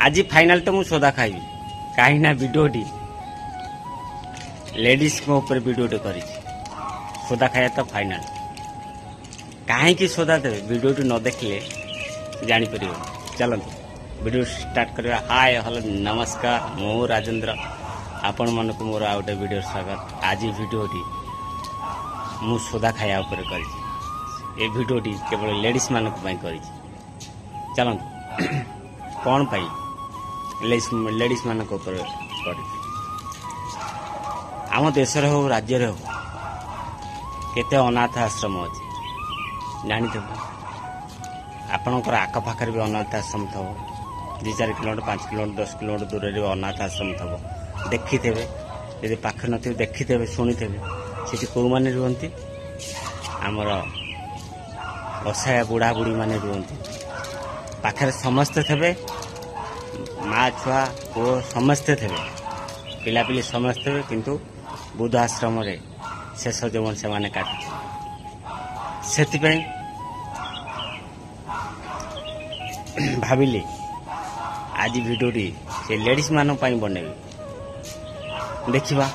आज फाइनल तो मुझे सोदा खाइबी कहीं ना वीडियोटी लेडीज को ऊपर वीडियोटे कर सोदा खाया तो फाइनल कहीं सोदा देवे वीडियोटी न देखले जापर चलते वीडियो स्टार्ट करवा। हाय हेलो नमस्कार मु राजेंद्र आपण मन को मोर आ गोटे वीडियो स्वागत। आज वीडियोटी मु सोदा खाया ऊपर कर वीडियोटी केवल लेडीज मानक कर चलते कौन पाई लेडीज मानक ऊपर कर आम देश हो राज्य हो केते अनाथ आश्रम अच्छे जानी आपणकर आखपाखे भी अनाथ आश्रम थो 2-4 किलोमीटर 5 किलोमीटर 10 किलोमीटर दूर में अनाथ आश्रम थो देखी थे यदि पाखे न देखी थे शुणी थे सीटी कौ मैंने रुहति आमर असहाय बुढ़ा बुढ़ी माने रुहति पाखे समस्ते थे माँ छुआ पु समस्ते थे पिलापिली समस्ते थे किंतु बुद्ध आश्रम रे शेष जीवन से माने काटि से भाविली आज वीडियोटी से लेडीज मान बनैबी देखा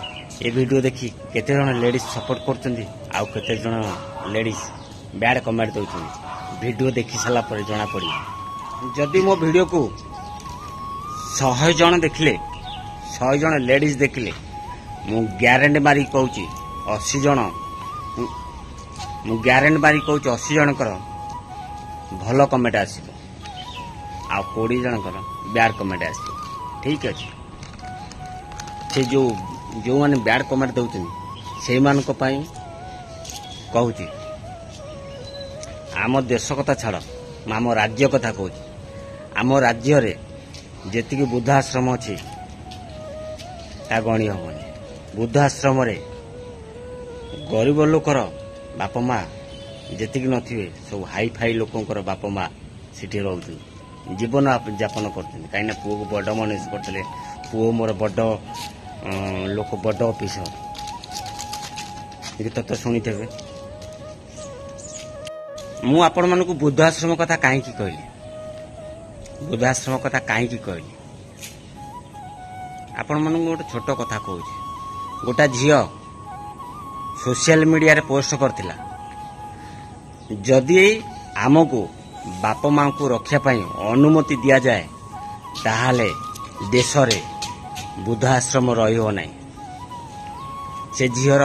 ये वीडियो देखी केते जन लेडीज सपोर्ट कर लेडीज बैड कमेंट दौरान वीडियो देखी सारा पर जना पड़ी जदि मो वीडियो को 100 जन देखले 100 जन लेडीज देखले मु ग्यारंटी मारी कहूँ 80 जन मु ग्यारंटी मारी कहूँ 80 जनकर भल कमेंट आसो आ 20 जनकर बैड कमेंट आसो ठीक अच्छे से जो मैंने बैड कमेंट दौरान से कहूँ आम देश कथा छाड़ आम राज्य कथा कहूँ आम राज्य रे जेतिकी बुद्धाश्रम अच्छी ता गणी हेनी बुद्धाश्रम रे गरीब लोकर बाप माँ जेतिकी नथिबे सब हाई फाई लोकंकर बाप माँ सिटी रोचे जीवन यापन कर कहीं पुओ को बड़ मनीष करते पुओ मोर बड़ लोक बड़ ऑफिसर गीत तो शुणी थे मु आपण मानक बुद्धाश्रम कथा कहीं कहली बुद्धाश्रम कथा कहीं कहली आपण मानक गोटे छोट कथा कहूँ गोटा झील सोशल मीडिया रे पोस्ट करथिला जदि आमको बाप माँ को रक्षा पाई अनुमति दिया जाए ताहाले देश रे बुद्धाश्रम रहियो नहीं से झीर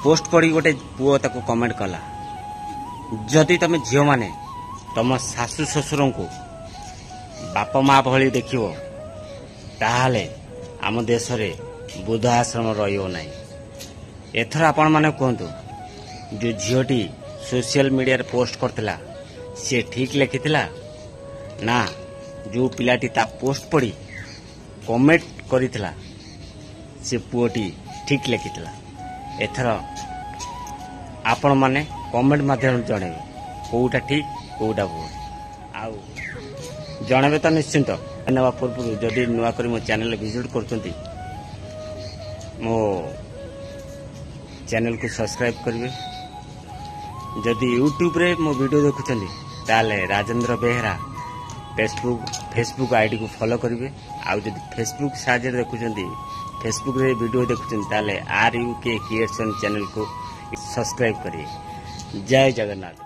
पोस्ट पड़ी गोटे पुओ ताको कमेंट कला जदि तमे झील माने तम सासु ससुर को बाप माँ भली देखिवो ताहाले आम देश रे बुद्ध आश्रम रहियो नहीं। एथर आपण माने कहतु जो झीटी सोशल मीडिया रे पोस्ट करथिला से ठीक लिखिथिला ना जो पिलाटी ता पोस्ट पड़ी कमेंट करिथिला से पुओटी ठीक लिखिथिला। एथर आपण माने कमेंट माध्यम जणेबे कोउटा ठीक कोउटा भूल आउ जणेबे तो निश्चिंत धन्यवाद। पूर्व जदि नुआ करी मो चैनल विजिट करचंती मो चैनल को सब्सक्राइब करिवे जदि यूट्यूब रे मो वीडियो देखुचंती ताले राजेंद्र बेहरा फेसबुक आईडी को फॉलो करिवे आउ जदि फेसबुक साजे देखुचंती फेसबुक रे वीडियो देखुचंती ताले RUK क्रिएशन चैनल को सब्सक्राइब करिए। जय जगन्नाथ।